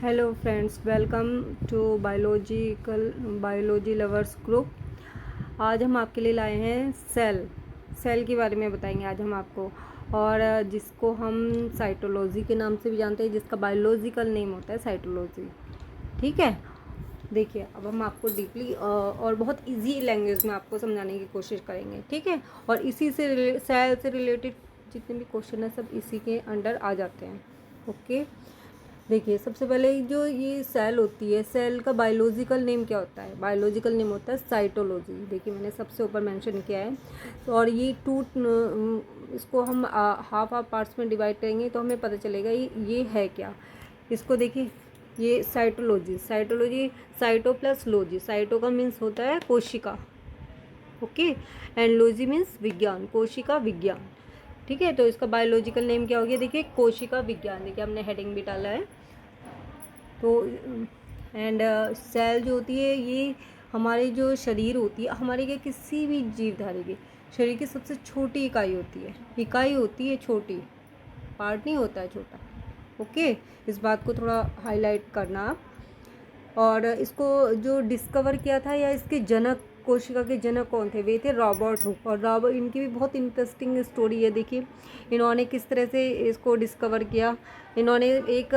Hello friends, welcome to biology lovers group. आज हम आपके लिए लाए हैं सेल के बारे में बताएंगे आज हम आपको, और जिसको हम साइटोलॉजी के नाम से भी जानते हैं, जिसका बायोलॉजिकल नेम होता है साइटोलॉजी। ठीक है, देखिए अब हम आपको डीपली और बहुत इजी लैंग्वेज में आपको समझाने की कोशिश करेंगे। ठीक है, और इसी से सेल से रिलेटेड जितने भी क्वेश्चन है सब इसी के अंडर आ जाते हैं। ओके, देखिए सबसे पहले जो ये सेल होती है, सेल का बायोलॉजिकल नेम क्या होता है? बायोलॉजिकल नेम होता है साइटोलॉजी। देखिए मैंने सबसे ऊपर मेंशन किया है। और ये इसको हम हाफ पार्ट्स में डिवाइड करेंगे तो हमें पता चलेगा ये है क्या। इसको देखिए, ये cytology cyto plus logy. Cyto का मीन्स होता है कोशिका, ओके, एंड लॉजी मीन्स विज्ञान, कोशिका विज्ञान। ठीक है, तो इसका बायोलॉजिकल नेम क्या हो गया? देखिए कोशिका विज्ञान। देखिए हमने हेडिंग भी डाला है। तो एंड सेल जो होती है ये हमारे जो शरीर होती है, हमारे के किसी भी जीवधारी के शरीर की सबसे छोटी इकाई होती है, छोटी पार्ट नहीं होता है, छोटा। ओके, इस बात को थोड़ा हाईलाइट करना आप। और इसको जो डिस्कवर किया था, या इसके जनक, कोशिका के जनक कौन थे? वे थे रॉबर्ट हुक। और रॉबर्ट, इनकी भी बहुत इंटरेस्टिंग स्टोरी है। देखिए इन्होंने किस तरह से इसको डिस्कवर किया। इन्होंने एक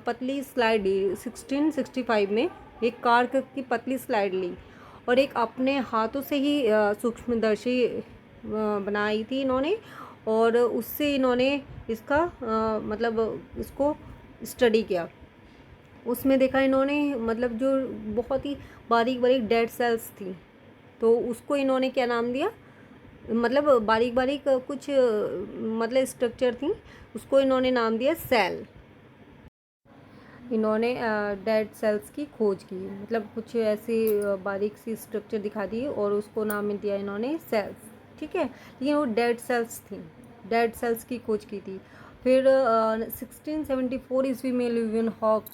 पतली स्लाइड ली 1665 में, एक कार की पतली स्लाइड ली और एक अपने हाथों से ही सूक्ष्मदर्शी बनाई थी इन्होंने। और उससे इन्होंने इसका मतलब इसको स्टडी किया। उसमें देखा इन्होंने, मतलब जो बहुत ही बारीक बारीक डेड सेल्स थी, तो उसको इन्होंने क्या नाम दिया? मतलब बारीक बारीक कुछ मतलब स्ट्रक्चर थी, उसको इन्होंने नाम दिया सेल। इन्होंने डेड सेल्स की खोज की, मतलब कुछ ऐसी बारीक सी स्ट्रक्चर दिखा दी और उसको नाम दिया इन्होंने सेल्स। ठीक है, लेकिन वो डेड सेल्स थी, डेड सेल्स की खोज की थी। फिर 1674 ईस्वी में ल्यूवियन हॉक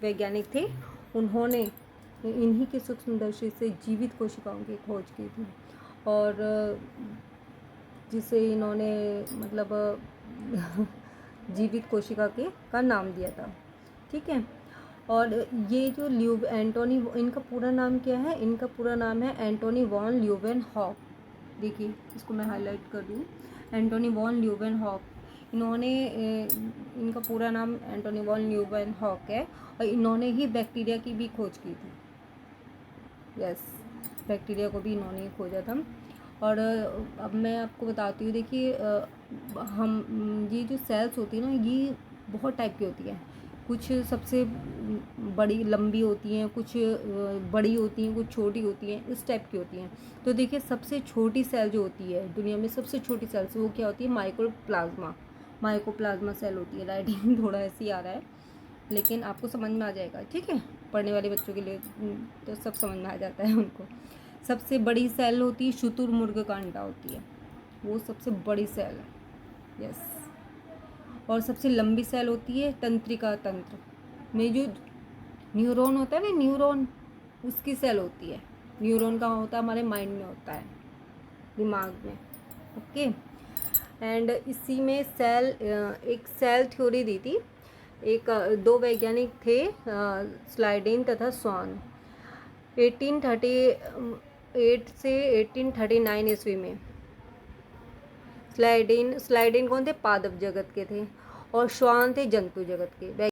वैज्ञानिक थे, उन्होंने इन्हीं के सूक्ष्मदर्शी से जीवित कोशिकाओं की खोज की थी, और जिसे इन्होंने मतलब जीवित कोशिका के का नाम दिया था। ठीक है, और ये जो एंटोनी, इनका पूरा नाम क्या है? इनका पूरा नाम है एंटोनी वॉन ल्यूवेनहॉक। देखिए इसको मैं हाईलाइट कर दूँ, एंटोनी वॉन ल्यूवेनहॉक। इन्होंने इनका पूरा नाम एंटोनी वॉन ल्यूवेनहॉक है, और इन्होंने ही बैक्टीरिया की भी खोज की थी। यस, बैक्टीरिया को भी इन्होंने ही खोजा था। और अब मैं आपको बताती हूँ। देखिए हम ये जो सेल्स होती है ना, ये बहुत टाइप की होती है। कुछ सबसे बड़ी लंबी होती हैं, कुछ बड़ी होती हैं, कुछ छोटी होती हैं, इस टाइप की होती हैं। तो देखिए सबसे छोटी सेल जो होती है दुनिया में, सबसे छोटी सेल वो क्या होती है? माइकोप्लाज्मा सेल होती है। राइटिंग थोड़ा ऐसे ही आ रहा है, लेकिन आपको समझ में आ जाएगा। ठीक है, पढ़ने वाले बच्चों के लिए तो सब समझ में आ जाता है उनको। सबसे बड़ी सेल होती है शुतुरमुर्ग का अंडा होती है, वो सबसे बड़ी सेल है। यस, और सबसे लंबी सेल होती है तंत्रिका तंत्र में जो न्यूरॉन होता है ना, न्यूरॉन, उसकी सेल होती है। न्यूरॉन कहाँ होता है? हमारे माइंड में होता है, दिमाग में। ओके, एंड इसी में एक सेल थ्योरी दी थी। दो वैज्ञानिक थे, स्लाइडेन तथा स्वान, 1838 से 1839 ईस्वी में। स्लाइडेन कौन थे? पादप जगत के थे, और श्वान थे जंतु जगत के।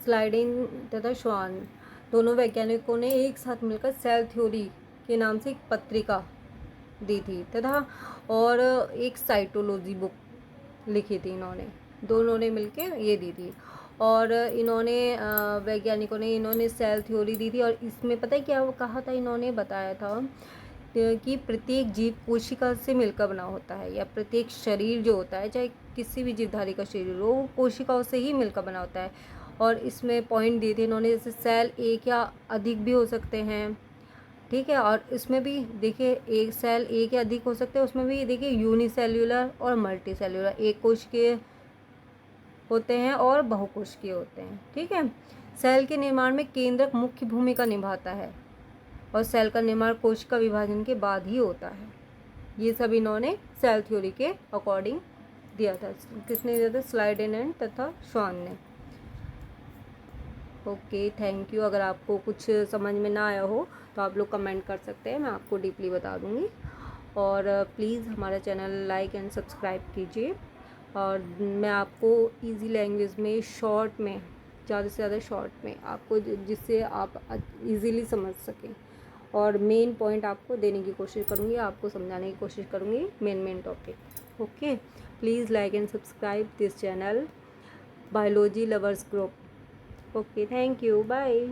स्लाइडेन तथा श्वान दोनों वैज्ञानिकों ने एक साथ मिलकर सेल थ्योरी के नाम से एक पत्रिका दी थी, तथा और एक साइटोलॉजी बुक लिखी थी। इन्होंने दोनों ने मिलकर ये दी थी, और इन्होंने वैज्ञानिकों ने इन्होंने सेल थ्योरी दी थी। और इसमें पता है क्या कहा था? इन्होंने बताया था कि प्रत्येक जीव कोशिका से मिलकर बना होता है, या प्रत्येक शरीर जो होता है, चाहे किसी भी जीवधारी का शरीर हो, वो कोशिकाओं से ही मिलकर बना होता है। और इसमें पॉइंट दिए थे इन्होंने, जैसे सेल एक या अधिक भी हो सकते हैं। ठीक है, और इसमें भी देखिए एक सेल एक या अधिक हो सकते हैं, उसमें भी देखिए यूनिसेल्यूलर और मल्टी सेल्यूलर, एक कोशिकीय होते हैं और बहुकोशिकीय होते हैं। ठीक है, सेल के निर्माण में केंद्रक मुख्य भूमिका निभाता है, और सेल का निर्माण कोशिका विभाजन के बाद ही होता है। ये सब इन्होंने सेल थ्योरी के अकॉर्डिंग दिया था। किसने दिया था? स्लाइडेन तथा श्वान ने। Okay, thank you. अगर आपको कुछ समझ में ना आया हो तो आप लोग कमेंट कर सकते हैं, मैं आपको डीपली बता दूँगी। और प्लीज़ हमारा चैनल लाइक एंड सब्सक्राइब कीजिए। और मैं आपको इजी लैंग्वेज में, शॉर्ट में, ज़्यादा से ज़्यादा शॉर्ट में आपको जिससे आप इजीली समझ सकें, और मेन पॉइंट आपको देने की कोशिश करूँगी, आपको समझाने की कोशिश करूँगी main topic. Okay, please like and subscribe this channel biology lovers group. Okay, thank you, bye.